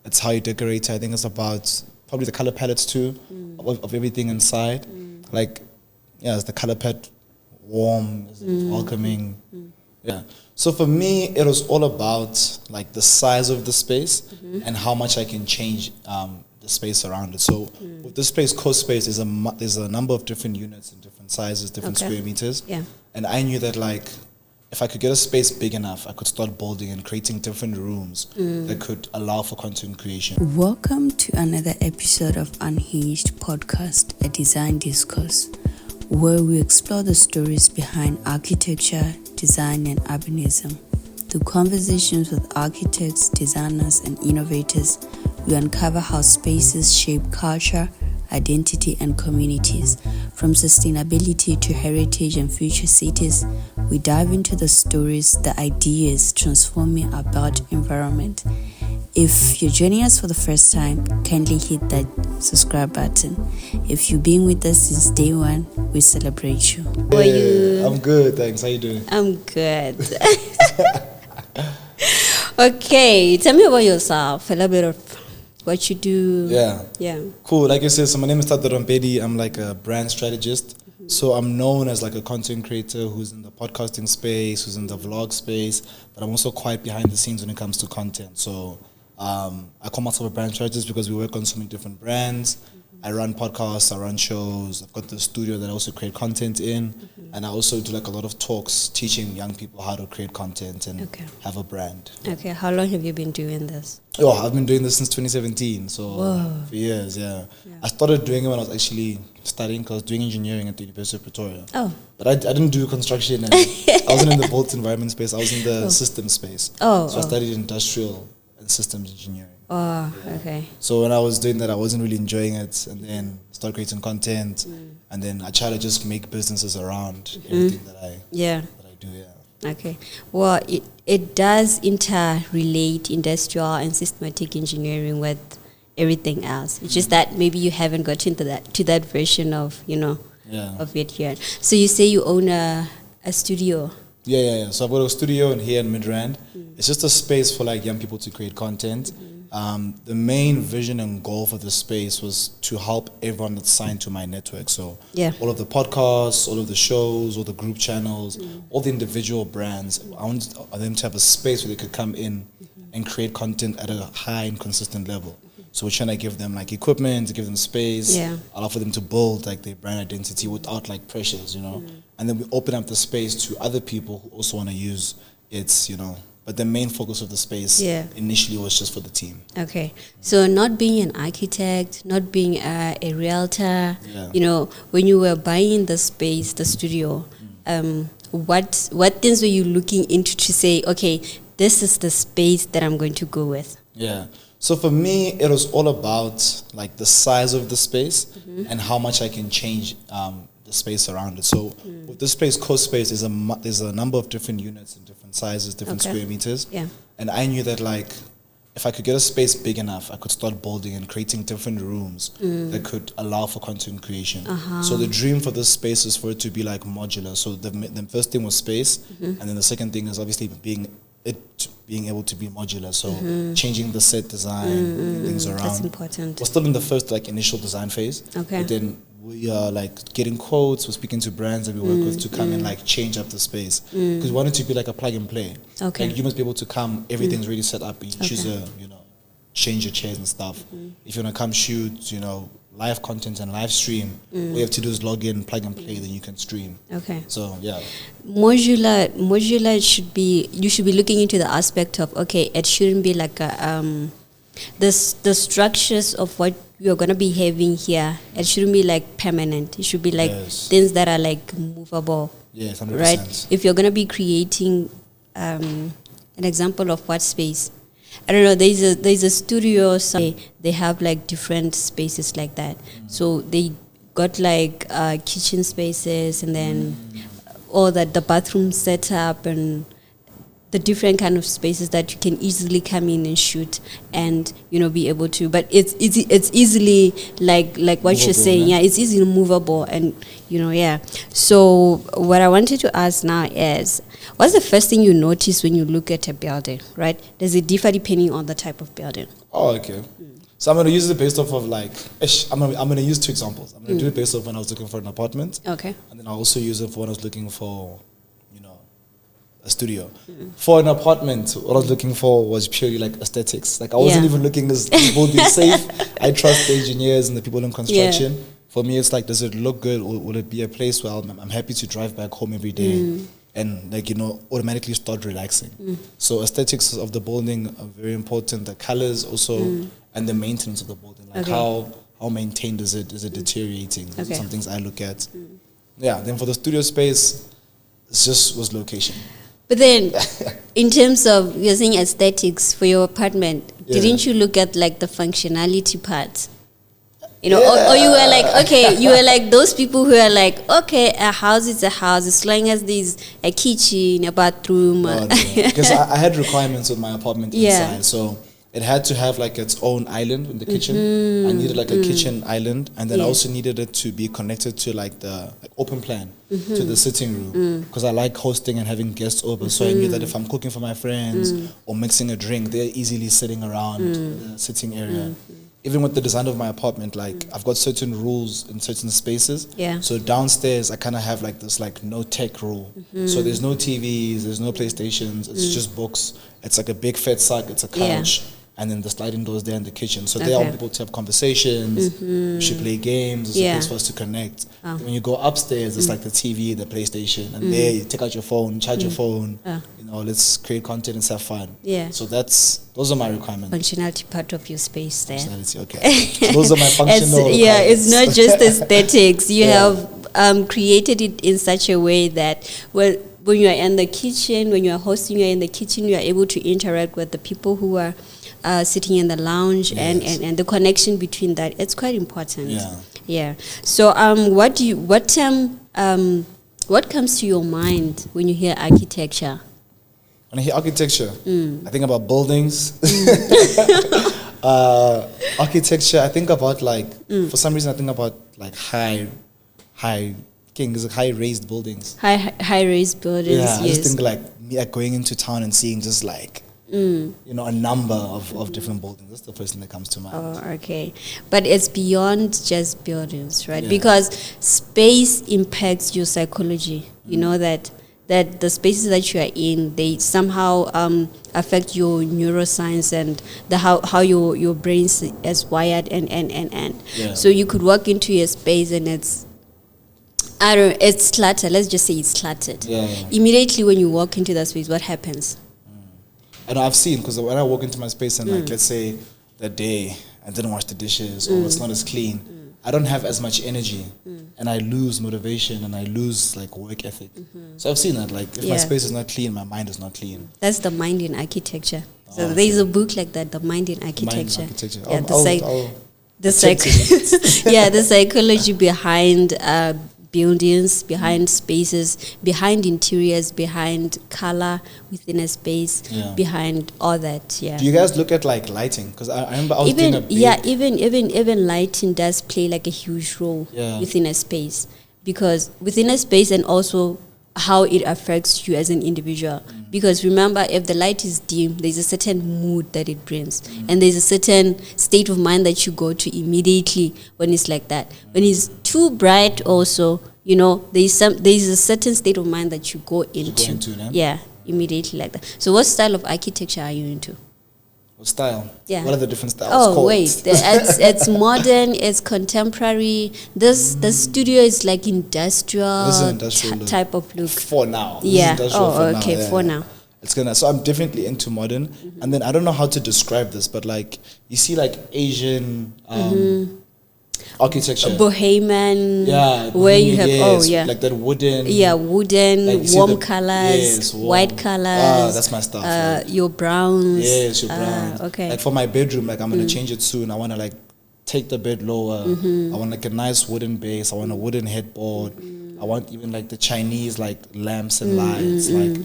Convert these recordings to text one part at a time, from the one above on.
it's how you decorate it. I think it's about probably the color palettes too, of everything inside. Like, yeah, is the color palette warm? Is it welcoming? Yeah. So for me, it was all about like the size of the space and how much I can change the space around it. So with this place, co-space, there's a number of different units and different sizes, different square meters. Yeah. And I knew that like if I could get a space big enough, I could start building and creating different rooms that could allow for content creation. Welcome to another episode of Unhinged Podcast, a design discourse, where we explore the stories behind architecture, design, and urbanism. Through conversations with architects, designers, and innovators, we uncover how spaces shape culture, identity, and communities. From sustainability to heritage and future cities, we dive into the stories, the ideas transforming our built environment. If you're joining us for the first time, kindly hit that subscribe button. If you've been with us since day one, we celebrate you. How are you? I'm good, thanks. How you doing? I'm good. Okay, tell me about yourself, a little bit of what you do. Yeah. Cool. Like you said, so my name is THATO Rampedì. I'm like a brand strategist. So I'm known as like a content creator who's in the podcasting space, who's in the vlog space, but I'm also quite behind the scenes when it comes to content. So I call myself a brand strategist because we work on so many different brands. I run podcasts, I run shows. I've got the studio that I also create content in. And I also do like a lot of talks teaching young people how to create content and have a brand. Okay, how long have you been doing this? Oh, I've been doing this since 2017, so for years, yeah. I started doing it when I was actually studying, because I was doing engineering at the University of Pretoria. Oh. But I didn't do construction, and I wasn't in the built environment space, I was in the system space. So I studied industrial and systems engineering. Okay. So when I was doing that, I wasn't really enjoying it, and then started creating content, and then I try to just make businesses around everything that I do, Okay. Well, it does interrelate industrial and systematic engineering with everything else. It's just that maybe you haven't gotten to that version of, of it here. So you say you own a studio. Yeah. So I've got a studio here in Midrand. It's just a space for like young people to create content. The main vision and goal for this space was to help everyone that's signed to my network. So all of the podcasts, all of the shows, all the group channels, all the individual brands, I want them to have a space where they could come in and create content at a high and consistent level. So we're trying to give them like equipment, to give them space, allow for them to build like their brand identity without like pressures, And then we open up the space to other people who also want to use it, But the main focus of the space initially was just for the team. Okay. So not being an architect, not being a realtor, when you were buying the space, the studio, what things were you looking into to say, okay, this is the space that I'm going to go with? Yeah. So for me, it was all about like the size of the space and how much I can change the space around it. So with this place, co-space, there's a number of different units and different sizes, different square meters. Yeah. And I knew that like if I could get a space big enough, I could start building and creating different rooms that could allow for content creation. So the dream for this space is for it to be like modular. So the first thing was space, and then the second thing is obviously being able to be modular, so changing the set design, things around. That's important. We're still in the first like initial design phase, but then we are like getting quotes, we're speaking to brands that we work with to come and like change up the space, because we want it to be like a plug and play. Like you must be able to come, everything's already set up, you choose change your chairs and stuff. If you want to come shoot, live content and live stream, all you have to do is log in, plug and play, then you can stream. Okay. So modular you should be looking into the aspect of, it shouldn't be like the structures of what you're gonna be having here, it shouldn't be like permanent. It should be like things that are like movable. Yes, 100%. Right? If you're gonna be creating an example of what space, I don't know, there's a studio, they have like different spaces like that. So they got like kitchen spaces, and then all that, the bathroom setup and the different kind of spaces that you can easily come in and shoot and be able to, but it's easily like what movable, you're saying, it's easily movable, and so what I wanted to ask now is, what's the first thing you notice when you look at a building, right? Does it differ depending on the type of building? Oh, okay. So I'm gonna use it based off of like, I'm gonna use 2 examples. I'm gonna do it based off when I was looking for an apartment. Okay. And then I'll also use it for when I was looking for, a studio. For an apartment, what I was looking for was purely like aesthetics. Like I wasn't even looking as will be safe. I trust the engineers and the people in construction. Yeah. For me, it's like, does it look good? Or will it be a place where I'm happy to drive back home every day and like, automatically start relaxing. So aesthetics of the building are very important. The colors also, and the maintenance of the building. Like how maintained is it? Is it deteriorating? Those are some things I look at. Yeah, then for the studio space, it just was location. But then, in terms of using aesthetics for your apartment, didn't you look at like the functionality part? Or you were like, okay, you were like those people who are like, okay, a house is a house as long as there's a kitchen, a bathroom. No. Because I had requirements with my apartment inside, so it had to have like its own island in the kitchen. I needed like a kitchen island, and then I also needed it to be connected to like the open plan to the sitting room, because I like hosting and having guests over. So I knew that if I'm cooking for my friends or mixing a drink, they're easily sitting around the sitting area. Even with the design of my apartment, like I've got certain rules in certain spaces. Yeah. So downstairs, I kind of have like this like no tech rule. So there's no TVs, there's no PlayStations. It's just books. It's like a big fat sack. It's a couch. And then the sliding doors there in the kitchen. So they are able to have conversations. We should play games. It's a place for us to connect. When you go upstairs, it's like the TV, the PlayStation. And there you take out your phone, charge your phone. Let's create content and have fun. Yeah. So those are my requirements. Functionality part of your space there. Functionality, okay. So those are my functional it's not just aesthetics. You have created it in such a way that, when you are in the kitchen, when you are hosting, you are in the kitchen, you are able to interact with the people who are sitting in the lounge, and the connection between that, it's quite important. Yeah. So what comes to your mind when you hear architecture? When I hear architecture, I think about buildings. Architecture, I think about like, for some reason I think about like high raised buildings. High raised buildings. Yeah, I just think like me going into town and seeing just like a number of different buildings. That's the first thing that comes to mind. Oh, okay. But it's beyond just buildings, right? Yeah. Because space impacts your psychology. You know that the spaces that you are in, they somehow affect your neuroscience and how your brain is wired and. Yeah. So you could walk into a space and it's cluttered. Let's just say it's cluttered. Yeah. Immediately when you walk into that space, what happens? And I've seen, because when I walk into my space and like, let's say that day I didn't wash the dishes or it's not as clean, I don't have as much energy and I lose motivation and I lose like work ethic. So I've seen that, like if my space is not clean, my mind is not clean. That's the mind in architecture. So there's a book like that, The Mind in Architecture. Yeah, the psychology behind buildings, behind spaces, behind interiors, behind color within a space, behind all that. Yeah. Do you guys look at like lighting? Because I remember I was doing a big even lighting does play like a huge role within a space, because within a space and also how it affects you as an individual. Because remember, if the light is dim, there's a certain mood that it brings, and there's a certain state of mind that you go to immediately when it's like that. When it's too bright, also, there's a certain state of mind that you go into. Immediately like that. So, what style of architecture are you into? What style? Yeah. What are the different styles? Oh, wait. It's modern, it's contemporary. The studio is like industrial type of look. For now. Yeah. For now. It's so I'm definitely into modern. And then I don't know how to describe this, but like you see like Asian architecture. Bohemian. Yeah. Where you have like that wooden. Yeah, wooden, like warm colors, white colors. That's my stuff. Your browns. Yes, your browns. Okay. Like for my bedroom, like I'm gonna change it soon. I wanna like take the bed lower. I want like a nice wooden base. I want a wooden headboard. I want even like the Chinese like lamps and lights, like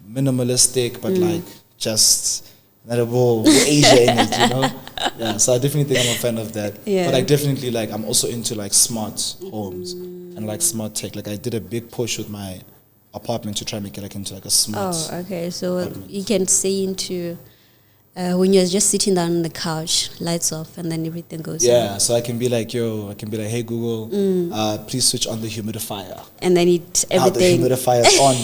minimalistic, but like just not a whole Asia in it, Yeah, so I definitely think I'm a fan of that. Yeah. But I definitely like I'm also into like smart homes and like smart tech. Like I did a big push with my apartment to try and make it like into like a smart. Oh, okay. So apartment. You can say into when you're just sitting down on the couch, lights off, and then everything goes on. Yeah, so I can be like, hey Google, please switch on the humidifier. And then everything. The humidifier's on.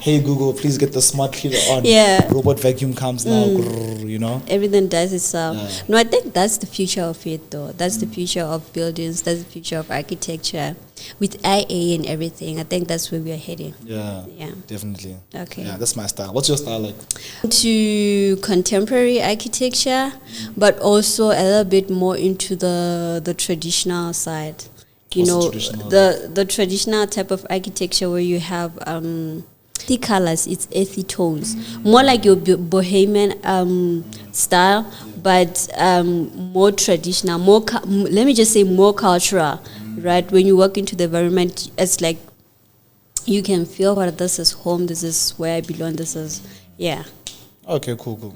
Hey Google, please get the smart cleaner on. Yeah. Robot vacuum comes now. Grrr, you know. Everything does itself. Yeah. No, I think that's the future of it, though. That's the future of buildings. That's the future of architecture. With IA and everything, I think that's where we are heading. Yeah. Yeah. Definitely. Okay. Yeah, that's my style. What's your style like? To contemporary architecture, but also a little bit more into the traditional side. What's the traditional? The traditional type of architecture where you have the colors, it's earthy tones, more like your bohemian style, but more traditional, let me just say more cultural, right? When you walk into the environment, it's like you can feel what this is home, this is where I belong, this is, yeah. Okay, cool.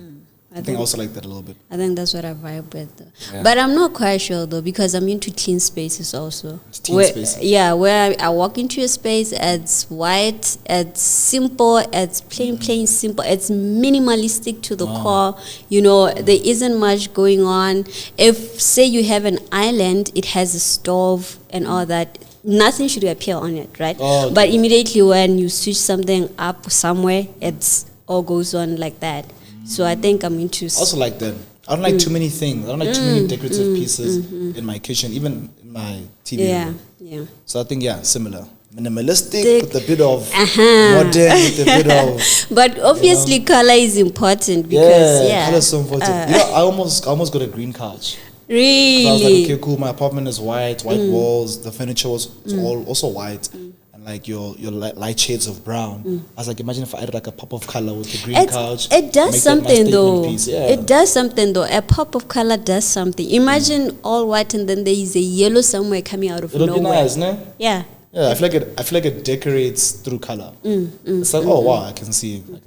I think I also like that a little bit. I think that's what I vibe with, though. Yeah. But I'm not quite sure, though, because I'm into clean spaces also. It's clean spaces. Yeah, where I walk into a space, it's white, it's simple, it's plain simple, it's minimalistic to the core. You know, there isn't much going on. If, say, you have an island, it has a stove and all that. Nothing should appear on it, right? Oh, okay. But immediately when you switch something up somewhere, it's all goes on like that. So I think I'm into. I also like that. I don't like too many things. I don't like too many decorative pieces in my kitchen, even in my TV room. Yeah. So I think, similar. Minimalistic with a bit of Uh-huh. modern, with a bit of. But obviously, color is important because color is so important. I almost got a green couch. Really? I was like, okay, cool. My apartment is white walls. The furniture was all also white. And like your light shades of brown. I was like, imagine if I added like a pop of color with the green couch. It does make that my something statement though. piece. Yeah. It does something though. A pop of color does something. Imagine all white and then there is a yellow somewhere coming out of It'll nowhere. be nice, no? Yeah. Yeah, I feel like it decorates through color. It's like, oh wow, I can see that.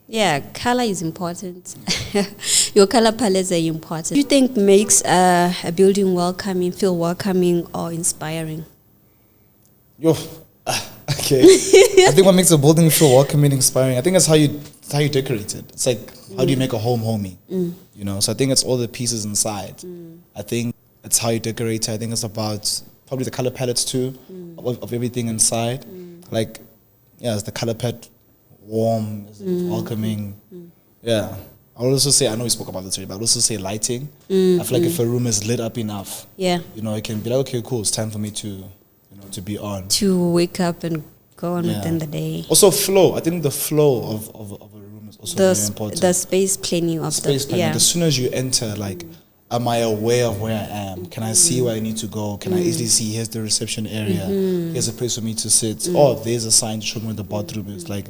Yeah, color is important. Your color palettes are important. What do you think makes a building feel welcoming or inspiring? Okay. I think what makes a building feel welcoming, inspiring, I think it's how you decorate it. It's like, how do you make a home homey? You know, so I think it's all the pieces inside. I think it's how you decorate it. I think it's about probably the color palettes too, of everything inside. Like, yeah, is the color palette warm, is it welcoming? Yeah. I would also say, I know we spoke about this already, but I would also say lighting. I feel like if a room is lit up enough, Yeah. you know, it can be like, okay, cool, it's time for me to be on. To wake up and go on within the day. Also flow. I think the flow of a room is also very important. The space planning of Space planning. Yeah. As soon as you enter, like, am I aware of where I am? Can I see where I need to go? Can I easily see, here's the reception area, here's a place for me to sit, or there's a sign to show me where the bathroom is. Like,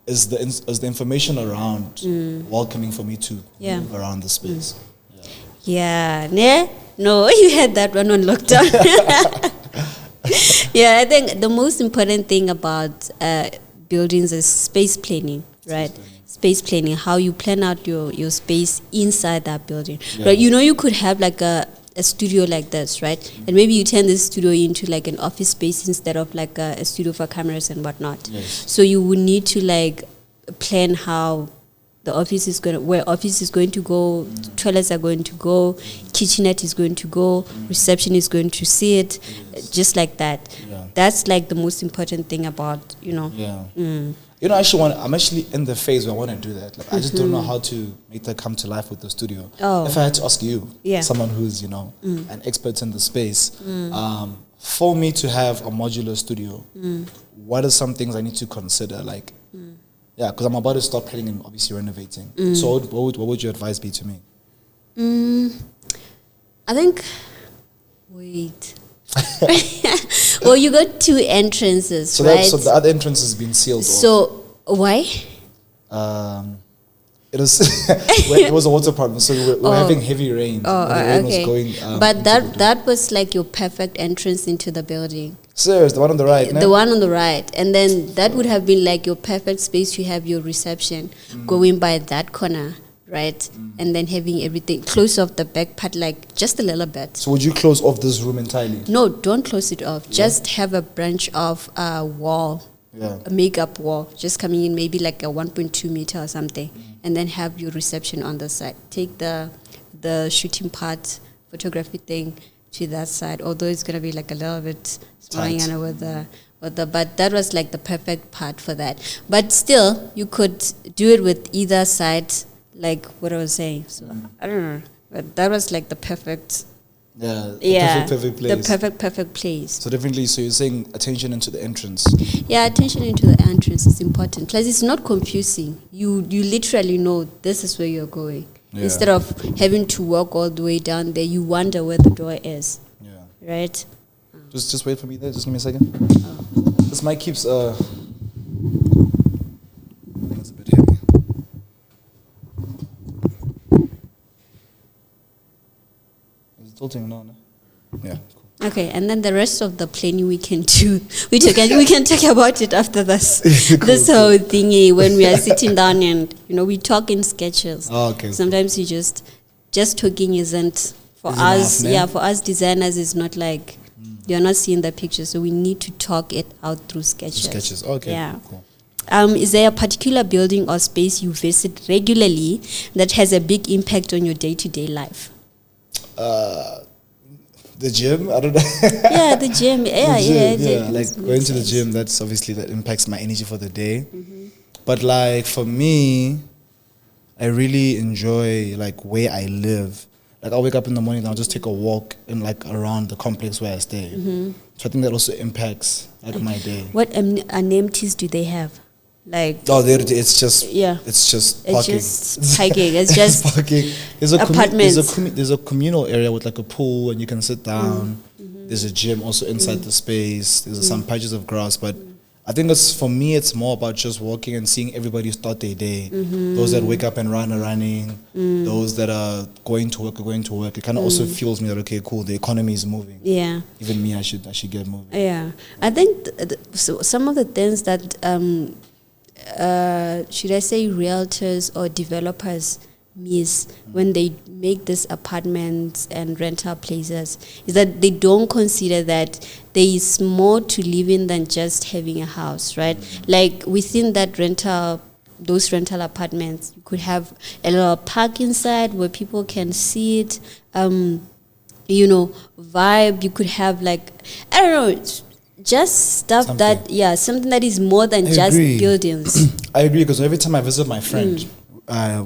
is the information around welcoming for me to move around the space? Yeah. No, you had that one on lockdown. Yeah, I think the most important thing about buildings is space planning, right? Space planning, how you plan out your space inside that building. Right? You know, you could have like a studio like this, right? And maybe you turn this studio into like an office space instead of like a studio for cameras and whatnot. So you would need to like plan how the office is where office is going to go, toilets are going to go, kitchenette is going to go, reception is going to sit, just like that. That's like the most important thing about, you know. You know, I'm actually in the phase where I want to do that. Like, I just don't know how to make that come to life with the studio. If I had to ask you, someone who's, you know, an expert in the space, for me to have a modular studio, what are some things I need to consider? Like, because I'm about to start planning and obviously renovating. So what would your advice be to me? I think, wait. Well, you got 2 entrances, right? So the other entrance has been sealed off. So, why? It was a water problem, so we were having heavy rain. The rain was going, but that was like your perfect entrance into the building. Serious, the one on the right, The one on the right. And then that would have been like your perfect space to have your reception going by that corner, right? And then having everything close off the back part, like just a little bit. So would you close off this room entirely? No, don't close it off. Just have a branch of wall, a makeup wall, just coming in maybe like a 1.2 meter or something. and then have your reception on the side. Take the shooting part, photography thing to that side, although it's going to be like a little bit smaller but that was like the perfect part for that. But still, you could do it with either side, like what I was saying. So I don't know, but that was like the perfect. Perfect place. The perfect place. So definitely, so you're saying attention into the entrance. Yeah, attention into the entrance is important. Plus, it's not confusing. You literally know this is where you're going. Yeah. Instead of having to walk all the way down there, you wonder where the door is. Yeah. Right? Just wait for me there. Just give me a second. Oh. This mic keeps... I think it's a bit heavy. Is it tilting? No. Yeah. Cool. Okay, and then the rest of the planning we can do. We can talk about it after this. Cool, this whole thingy when we are sitting down and we talk in sketches. Oh, okay. Sometimes you just talking isn't for us. Yeah, for us designers, it's not like you're not seeing the picture, so we need to talk it out through sketches. Sketches. Okay. Yeah. Cool. Is there a particular building or space you visit regularly that has a big impact on your day-to-day life? The gym, I don't know. Yeah, the gym. Yeah. Like going to the gym, that's obviously that impacts my energy for the day. Mm-hmm. But like for me, I really enjoy like where I live. Like I'll wake up in the morning and I'll just take a walk in like around the complex where I stay. Mm-hmm. So I think that also impacts like my day. What amenities do they have? Like it's just parking. It's just parking. It's just parking. There's apartments. There's a communal area with like a pool and you can sit down. Mm-hmm. There's a gym also inside the space. There's some patches of grass, but I think for me it's more about just walking and seeing everybody start their day. Mm-hmm. Those that wake up and run are running. Those that are going to work are going to work. It kind of also feels me that okay, cool, the economy is moving. Yeah. Even me, I should get moving. Yeah, I think so. Some of the things that should I say realtors or developers miss when they make these apartments and rental places is that they don't consider that there is more to living than just having a house, right? Like within that those rental apartments, you could have a little park inside where people can sit, vibe. You could have like, I don't know, just stuff something that is more than just buildings. I agree, because every time I visit my friend,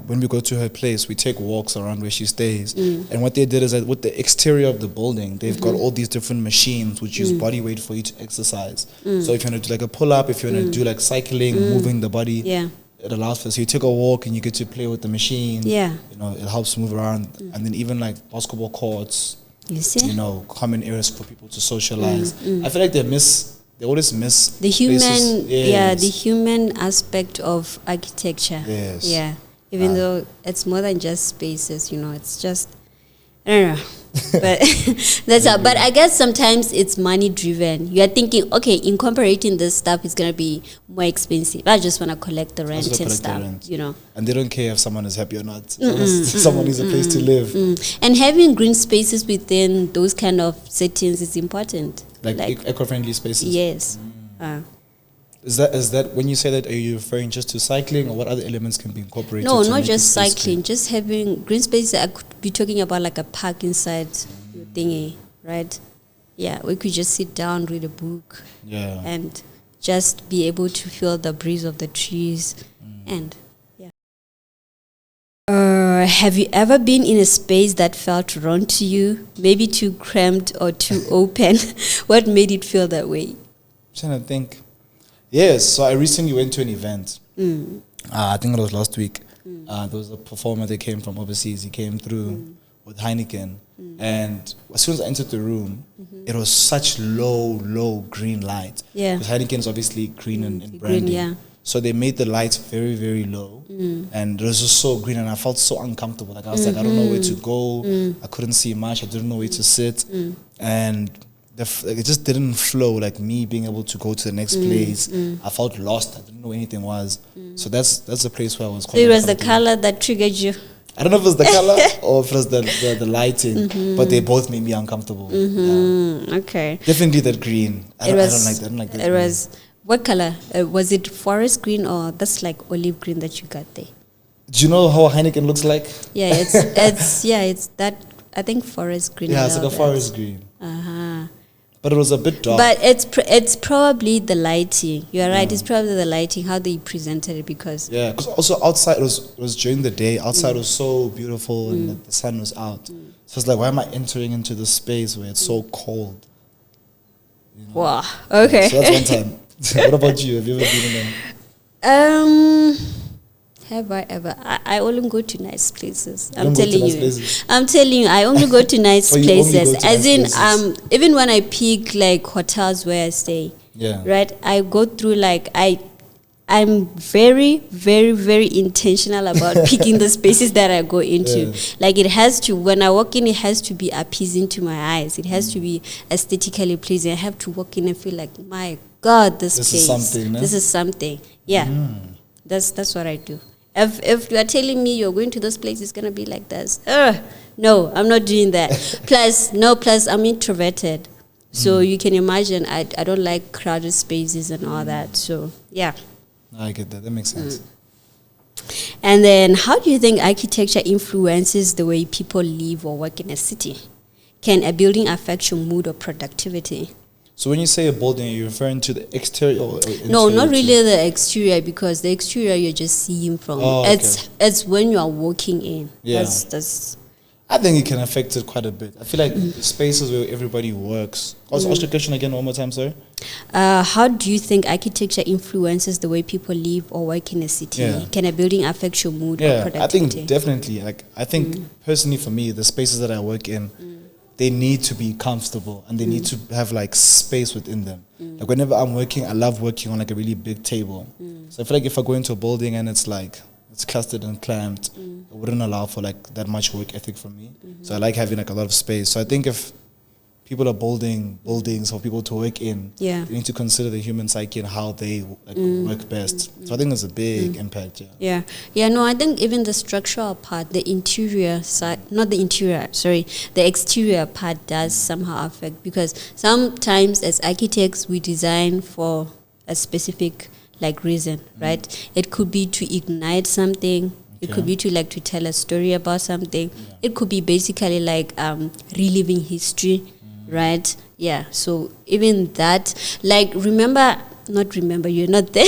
when we go to her place, we take walks around where she stays. And what they did is that with the exterior of the building, they've got all these different machines which use body weight for you to exercise. So if you want to do like a pull-up, if you want to do like cycling, moving the body, it allows for. So you take a walk and you get to play with the machine. Yeah, it helps move around. And then even like basketball courts. You see? Common areas for people to socialize. I feel like they always miss the human, the human aspect of architecture. Yes. Yeah. Even though it's more than just spaces, it's just, I don't know. But but I guess sometimes it's money driven. You are thinking, okay, incorporating this stuff is going to be more expensive. I just want to collect the rent and stuff, And they don't care if someone is happy or not. Someone needs a place to live. And having green spaces within those kind of settings is important. Like eco-friendly spaces? Yes. Is that when you say that, are you referring just to cycling, or what other elements can be incorporated? No, not just cycling. Just having green spaces. I could be talking about like a park inside your thingy, right? Yeah, we could just sit down, read a book, and just be able to feel the breeze of the trees, and have you ever been in a space that felt wrong to you? Maybe too cramped or too open? What made it feel that way? I'm trying to think. Yes, so I recently went to an event. I think it was last week. There was a performer that came from overseas. He came through with Heineken. And as soon as I entered the room, it was such low green light. Yeah. Because Heineken is obviously green and branding. Green, So they made the lights very, very low. And it was just so green, and I felt so uncomfortable. Like I was like, I don't know where to go. I couldn't see much. I didn't know where to sit. And it just didn't flow, like me being able to go to the next place. I felt lost. I didn't know where anything was. So that's the place where I was. So it was the color that triggered you? I don't know if it was the color or if it was the lighting, but they both made me uncomfortable. Okay. Definitely that green. I don't like that. It was, what color? Was it forest green or that's like olive green that you got there? Do you know how Heineken looks like? Yeah, it's that, I think, forest green. Yeah, it's like a forest green. But it was a bit dark. But it's probably the lighting. You're right. It's probably the lighting, how they presented it, because because also outside it was during the day. Outside was so beautiful and the sun was out. So it's like, why am I entering into this space where it's so cold? You know? Wow. Okay. So that's one time. What about you? Have you ever been in there? Have I ever? I only go to nice places. You don't go to nice places? I'm telling you, I only go to nice Oh, you only go places. to As nice in, places. even when I pick like hotels where I stay, right? I go through like I'm very, very, very intentional about picking the spaces that I go into. Like, it has to, when I walk in, it has to be appeasing to my eyes. It has to be aesthetically pleasing. I have to walk in and feel like, my God, this place is something. No? This is something. Yeah, that's what I do. If you are telling me you're going to this place, it's gonna be like this. No, I'm not doing that. Plus I'm introverted, so you can imagine I don't like crowded spaces and all that. So yeah. I get that. That makes sense. And then, how do you think architecture influences the way people live or work in a city? Can a building affect your mood or productivity? So when you say a building, are you referring to the exterior or interior? No, not really the exterior, because the exterior you're just seeing from. It's when you are walking in. Yeah. That's I think it can affect it quite a bit. I feel like spaces where everybody works. Ask the question again one more time, sorry. How do you think architecture influences the way people live or work in a city? Yeah. Can a building affect your mood or productivity? I think definitely. Like, I think personally for me, the spaces that I work in, they need to be comfortable and they need to have like space within them. Like, whenever I'm working, I love working on like a really big table. So I feel like if I go into a building and it's like, it's clustered and clamped, it wouldn't allow for like that much work ethic from me. So I like having like a lot of space. So I think if people are building buildings for people to work in, they need to consider the human psyche and how they like work best. So I think there's a big impact. No, I think even the structural part, the interior side, not the interior, sorry, the exterior part does somehow affect, because sometimes as architects we design for a specific like reason, right? It could be to ignite something. It could be to like to tell a story about something. It could be basically like reliving history, right? Yeah. So even that, like, not remember, you're not there.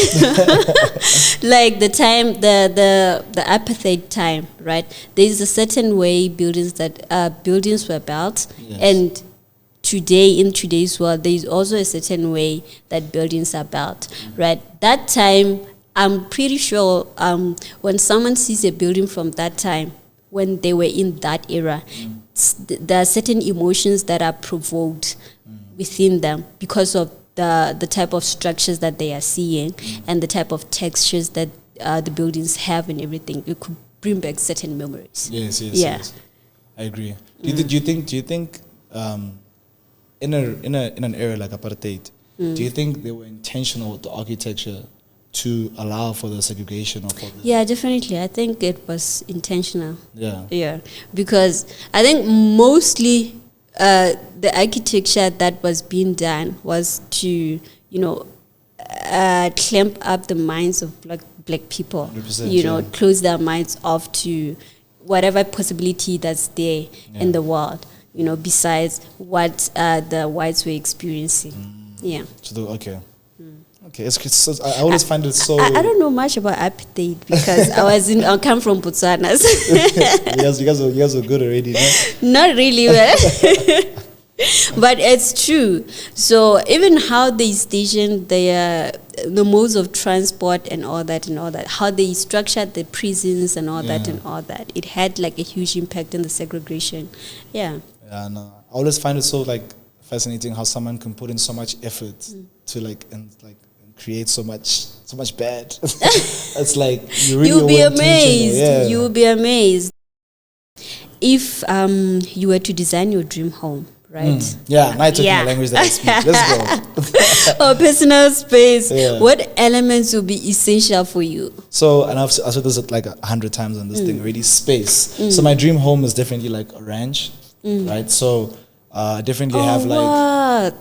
Like the time, the apartheid time, right? There's a certain way buildings were built, and in today's world, there is also a certain way that buildings are built, right? That time, I'm pretty sure when someone sees a building from that time, when they were in that era, there are certain emotions that are provoked within them because of the type of structures that they are seeing and the type of textures that the buildings have and everything. It could bring back certain memories. Yes. I agree. Do you think in an era like apartheid, do you think they were intentional with the architecture to allow for the segregation of all this? Yeah, definitely. I think it was intentional. Yeah. Because I think mostly the architecture that was being done was to, clamp up the minds of black people, close their minds off to whatever possibility that's there in the world, besides what the whites were experiencing. Okay, I always find it so. I don't know much about apartheid because I come from Botswana. you guys are good already, no? Not really well. But it's true. So even how they station the modes of transport and all that, how they structured the prisons and all that, it had like a huge impact on the segregation. Yeah, no. I always find it so like fascinating how someone can put in so much effort to create so much bad. It's like you'll be amazed. You'll be amazed if you were to design your dream home. Right. Now you're talking the language that I speak. Let's go. Or personal space. What elements will be essential for you? So, and I've said this like 100 times on this thing already. Space. So my dream home is definitely like a ranch, right? So, definitely have like.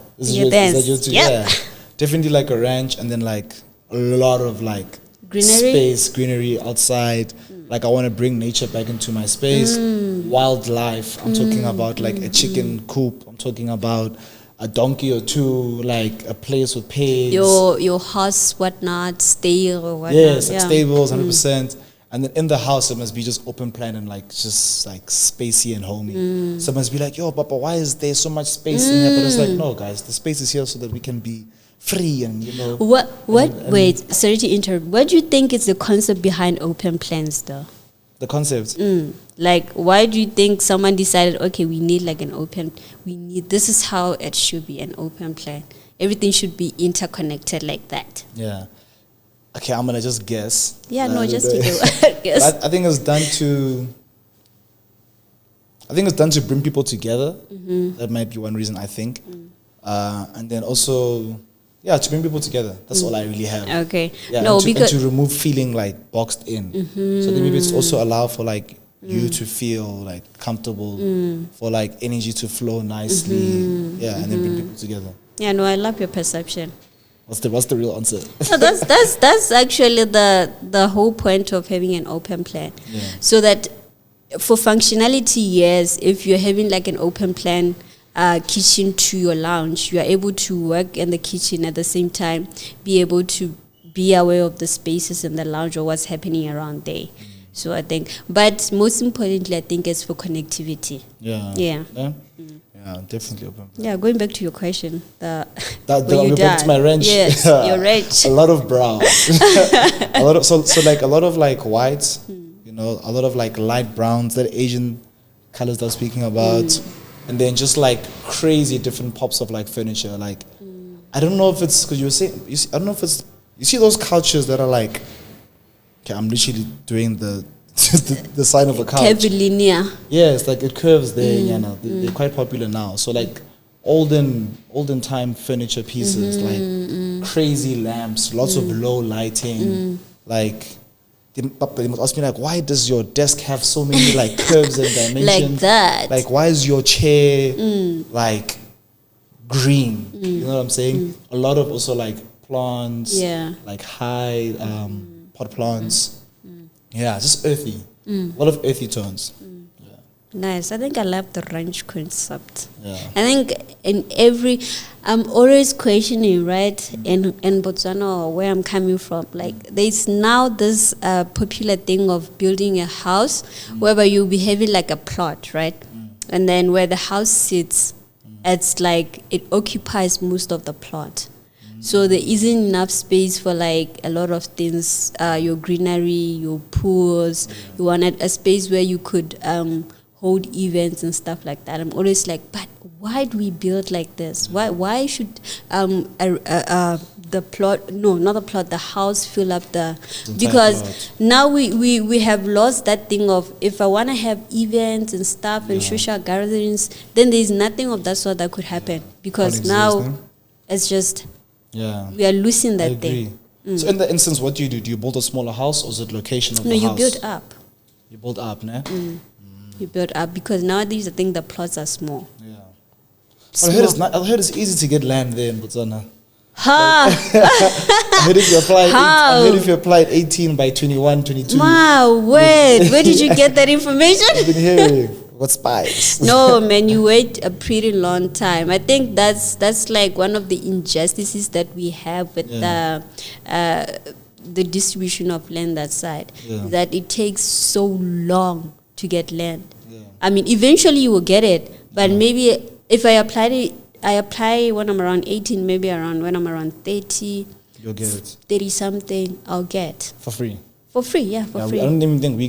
Definitely like a ranch, and then like a lot of like greenery outside, Like I want to bring nature back into my space. Wildlife. I'm talking about like a chicken coop. I'm talking about a donkey or two, like a place with pigs. Your house, whatnot, stable or whatnot. Yes, like stables, 100%. And then in the house, it must be just open plan and like just like spacey and homey. So it must be like, yo, Papa, why is there so much space in here? But it's like, no, guys, the space is here so that we can be free and, you know. Wait, sorry to interrupt. What do you think is the concept behind open plans, though? The concept. Like, why do you think someone decided, okay, we need like this is how it should be, an open plan. Everything should be interconnected like that. Yeah. Okay, I'm gonna just guess. Yeah, no, just to guess. I think it's done to bring people together. That might be one reason, I think. And then also, yeah, to bring people together. That's all I really have. Okay. Yeah, no, and to remove feeling like boxed in. So then maybe it's also allow for like you to feel like comfortable, for like energy to flow nicely. Yeah, and then bring people together. Yeah, no, I love your perception. What's the real answer? No, that's actually the whole point of having an open plan. Yeah. So that for functionality, yes, if you're having like an open plan kitchen to your lounge, you are able to work in the kitchen at the same time, be able to be aware of the spaces in the lounge or what's happening around there. So I think, but most importantly, I think it's for connectivity. Yeah. Yeah. Yeah, definitely open plan. Yeah, going back to your question, Back to my ranch. Yes, your ranch. A lot of brown. so like a lot of like whites, you know, a lot of like light browns, that Asian colors that I'm speaking about, and then just like crazy different pops of like furniture. Like I don't know if it's because you were saying, I don't know if it's, you see those couches that are like, okay, I'm literally doing the sign of a couch. Curvilinear. Yes, like it curves there. You know, they're quite popular now. So like olden time furniture pieces, like crazy lamps, lots of low lighting. Like they must ask me like, why does your desk have so many like curves and dimensions? Like that. Like why is your chair like green? You know what I'm saying? A lot of also like plants. Yeah. Like high pot plants. Yeah, just earthy. A lot of earthy tones. Yeah. Nice. I think I love the ranch concept. Yeah. I think I'm always questioning, right, in Botswana or where I'm coming from. Like, there's now this popular thing of building a house whereby you'll be having like a plot, right? And then where the house sits, it's like it occupies most of the plot. So there isn't enough space for like a lot of things, your greenery, your pools. You wanted a space where you could hold events and stuff like that. I'm always like, but why do we build like this? Why should the plot, no, not the plot, the house fill up because plot. Now we have lost that thing of, if I want to have events and stuff and social gatherings, then there's nothing of that sort that could happen because now it's just... Yeah, we are losing that I agree. thing. So in that instance, what do you do? Do you build a smaller house, or is it location of the house? No, you build up. You build up, ne? You build up because nowadays I think the plots are small. Yeah. I heard it's easy to get land there in Botswana. Ha! I heard if you applied 18 by 21, 22. Wow, wait, where did you get that information? I've been hearing. What spies? No, man, you wait a pretty long time. I think that's like one of the injustices that we have with the distribution of land that side. That it takes so long to get land. I mean, eventually you will get it, but maybe if I apply when I'm around 18, maybe when I'm around 30. You'll get it. 30 something, I'll get. For free? For free, yeah, for free. I don't even think we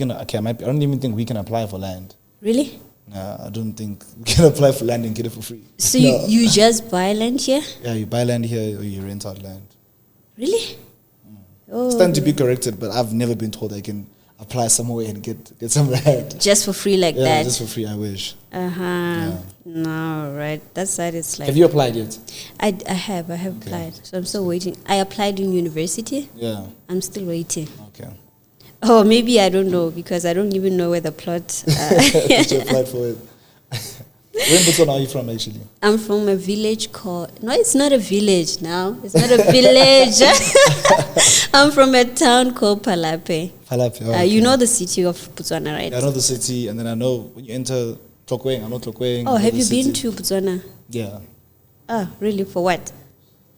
can apply for land. Really? No, I don't think we can apply for land and get it for free. So you just buy land here? Yeah, you buy land here or you rent out land. Really? Oh. It's time to be corrected, but I've never been told I can apply somewhere and get some land. Just for free like that? Yeah, just for free, I wish. Yeah. No, right. That side is like... Have you applied yet? I have applied. So I'm still waiting. I applied in university. Yeah. I'm still waiting. Okay. Oh, maybe I don't know because I don't even know where the plot... Did you apply for it? Where in Botswana are you from, actually? I'm from a village called... No, it's not a village now. It's not a village. I'm from a town called Palape. Palape, okay. You know the city of Botswana, right? Yeah, I know the city, and then I know when you enter Tlokwe, I know Tlokwe. Oh, have you been to Botswana? Yeah. Oh, really? For what?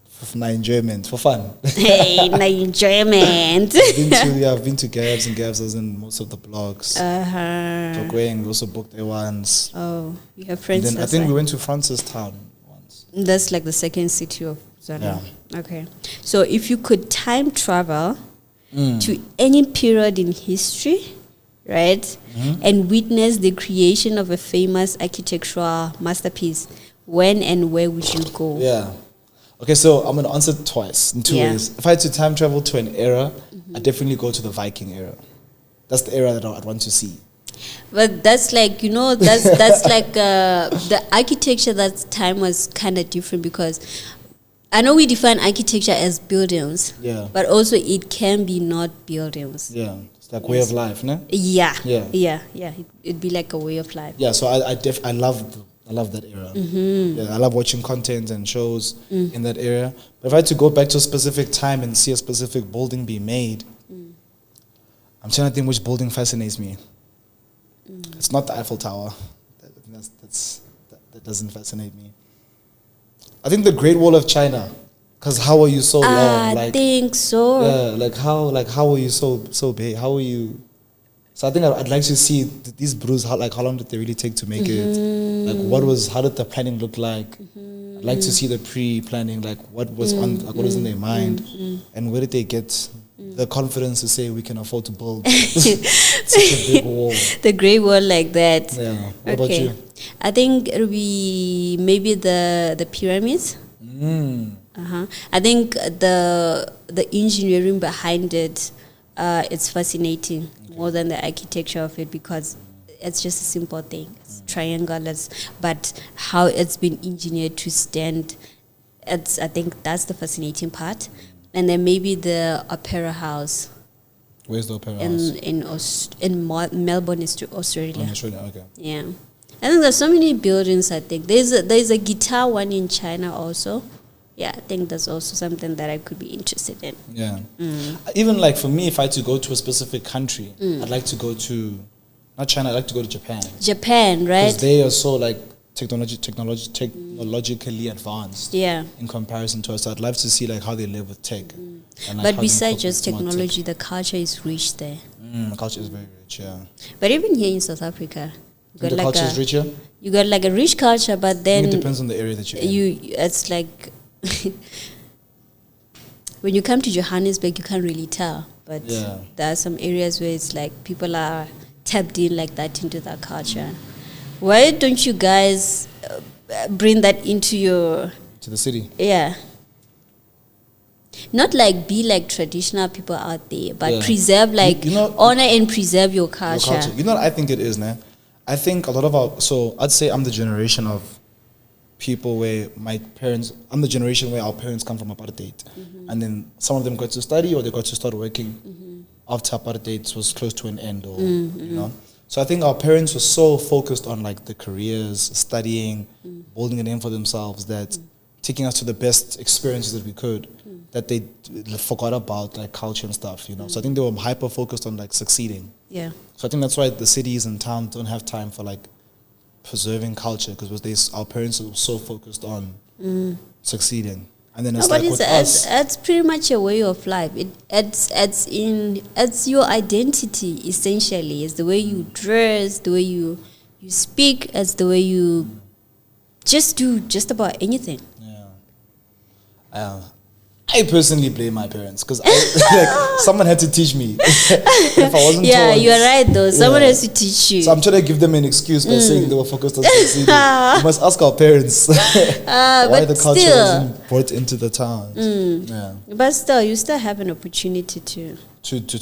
For my enjoyment, for fun. Hey, my enjoyment. I've been to Gabs, and Gabs was in most of the blogs. Tlokwe, we also booked there once. Oh, you have friends. And then I think we went to Francistown once. That's like the second city of Botswana. Yeah. Okay. So if you could time travel to any period in history, right, and witness the creation of a famous architectural masterpiece, when and where would you go? Yeah. Okay, so I'm going to answer twice in two ways. If I had to time travel to an era, I'd definitely go to the Viking era. That's the era that I'd want to see. But that's like, you know, that's like the architecture that time was kind of different, because I know we define architecture as buildings, but also it can be not buildings. Yeah, it's like way of life, no? Yeah. It'd be like a way of life. Yeah, so I love that era. Yeah, I love watching content and shows in that era. But if I had to go back to a specific time and see a specific building be made, I'm trying to think which building fascinates me. It's not the Eiffel Tower. That doesn't fascinate me. I think the Great Wall of China. Because how are you so long? I think so. Yeah, how are you so big? How are you? So I think I'd like to see these brews. How long did they really take to make it? Like how did the planning look like? I'd like to see the pre-planning. Like what was what was in their mind, and where did they get the confidence to say we can afford to build such a big wall? The Great Wall like that. Yeah. What about you? I think it'll be maybe the pyramids. I think the engineering behind it, it's fascinating more than the architecture of it, because it's just a simple thing. It's triangular, but how it's been engineered to stand, I think that's the fascinating part. And then maybe the Opera House. Where's the Opera House? In Melbourne, Australia. In Australia, okay. Yeah. I think there's so many buildings. I think there's a guitar one in China also. Yeah, I think that's also something that I could be interested in. Yeah. Even like for me, if I had to go to a specific country, I'd like to go to, not China, I'd like to go to Japan. Japan, right? Because they are so like technologically advanced. Yeah. In comparison to us, so I'd love to see like how they live with tech. And, like, but how besides just technology, the culture is rich there. The culture is very rich, yeah. But even here in South Africa, the culture is richer? You got like a rich culture, but then it depends on the area that you're in. It's like when you come to Johannesburg, you can't really tell. But there are some areas where it's like people are tapped in like that into that culture. Why don't you guys bring that to the city? Yeah. Not like be like traditional people out there, but preserve like honor and preserve your culture. You know what I think it is, nah? I think a lot of so I'd say I'm the generation of people where I'm the generation where our parents come from apartheid. And then some of them got to study or they got to start working after apartheid was close to an end, or, you know. So I think our parents were so focused on like the careers, studying, building a name for themselves, that taking us to the best experiences that we could, that they forgot about like culture and stuff, you know. So I think they were hyper focused on like succeeding. Yeah. So I think that's why the cities and towns don't have time for like preserving culture, because our parents are so focused on succeeding. And then it's like with us, it's pretty much a way of life. It's your identity essentially. It's the way you dress, the way you speak, it's the way you just do just about anything. Yeah. I personally blame my parents, because like, someone had to teach me. If I wasn't told, you're right though. Someone has to teach you. So I'm trying to give them an excuse by saying they were focused on succeeding. You must ask our parents why the culture wasn't brought into the town. Yeah. But still, you still have an opportunity to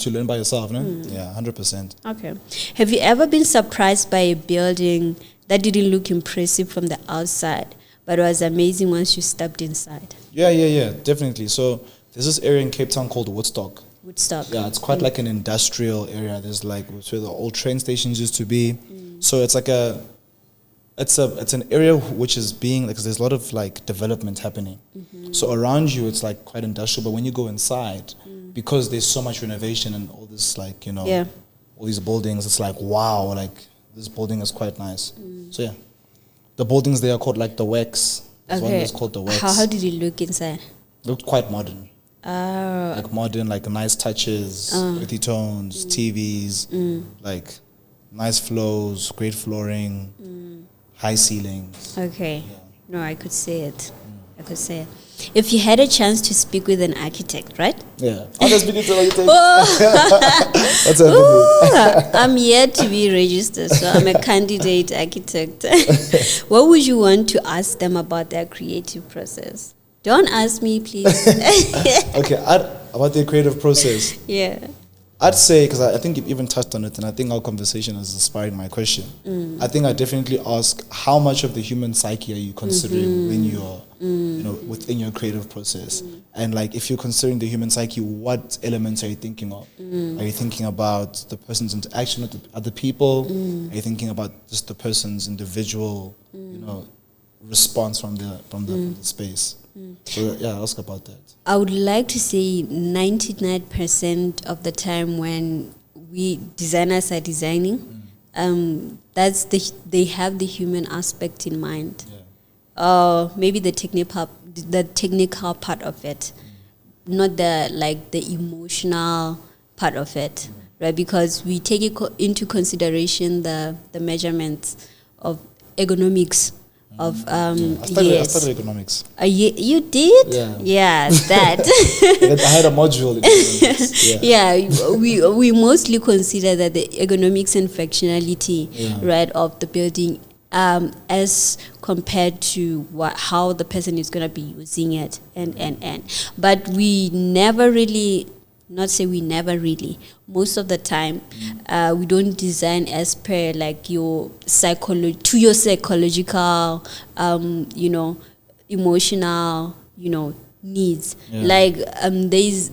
learn by yourself, no? Yeah, 100%. Okay. Have you ever been surprised by a building that didn't look impressive from the outside, but was amazing once you stepped inside? Yeah, definitely. So there's this area in Cape Town called Woodstock. Yeah, it's quite like an industrial area. There's like where the old train stations used to be. So it's like it's an area which is being like, 'cause there's a lot of like development happening. So around you, it's like quite industrial. But when you go inside, because there's so much renovation and all this like all these buildings, it's like wow, like this building is quite nice. So yeah, the buildings there are called like the Wax. There's one that's called the Wax. How did it look inside? Looked quite modern. Oh. Like modern, like nice touches, earthy tones, TVs, like nice flows, great flooring, high ceilings. Okay. Yeah. No, I could say it. I could say it. If you had a chance to speak with an architect, right? Yeah. I'm just speaking to an architect. What's happening? I'm yet to be registered, so I'm a candidate architect. What would you want to ask them about their creative process? Don't ask me, please. Okay, about the creative process. Yeah. I'd say, because I think you've even touched on it, and I think our conversation is inspiring my question. I think I definitely ask, how much of the human psyche are you considering when you're, within your creative process? And like, if you're considering the human psyche, what elements are you thinking of? Are you thinking about the person's interaction with the other people? Are you thinking about just the person's individual, response from the space? So yeah, ask about that. I would like to say 99% of the time when we designers are designing, they have the human aspect in mind. Maybe the technical part of it, not the emotional part of it, right? Because we take into consideration the measurements of ergonomics. I studied economics. You did? Yeah, that. I had a module in economics. Yeah, we mostly consider that the ergonomics and functionality, right, of the building, as compared to how the person is going to be using it, and. But we never really. Not say we never really. Most of the time, we don't design as per like your psychological, emotional, needs. Like there's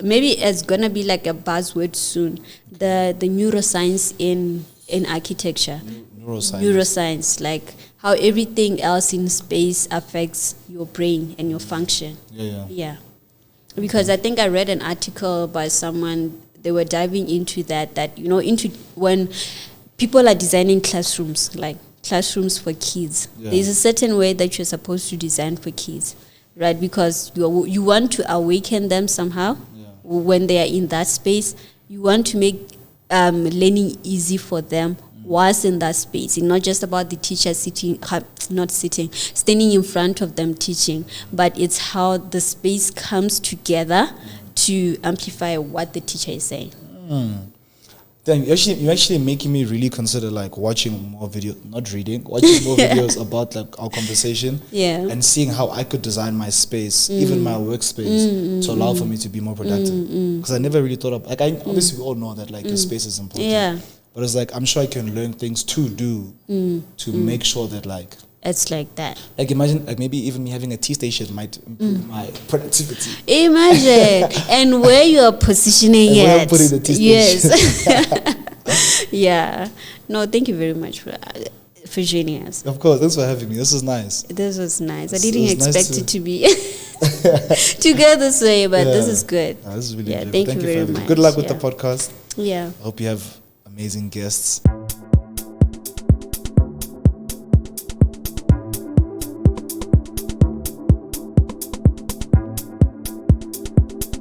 maybe it's gonna be like a buzzword soon. The neuroscience in architecture. Neuroscience, like how everything else in space affects your brain and your function. Yeah. Because I think I read an article by someone, they were diving into that into when people are designing classrooms, like classrooms for kids. There's a certain way that you're supposed to design for kids, right? Because you want to awaken them somehow when they are in that space. You want to make learning easy for them whilst in that space. It's not just about the teacher standing in front of them teaching, but it's how the space comes together to amplify what the teacher is saying. Then you're actually making me really consider like watching more videos, not reading, watching more videos about like our conversation, and seeing how I could design my space, even my workspace, to allow for me to be more productive. Because I never really thought of obviously we all know that like your space is important. But it's like, I'm sure I can learn things to do to make sure that like... It's like that. Like imagine, like maybe even me having a tea station might improve my productivity. Imagine. And where you are positioning it. Where I'm putting the tea station. Yes. Yeah. No, thank you very much for joining us. Of course. Thanks for having me. This was nice. This was nice. I didn't expect it to be to go this way, but this is good. This is really good. Thank you very much. Good luck with the podcast. Yeah. I hope you have amazing guests.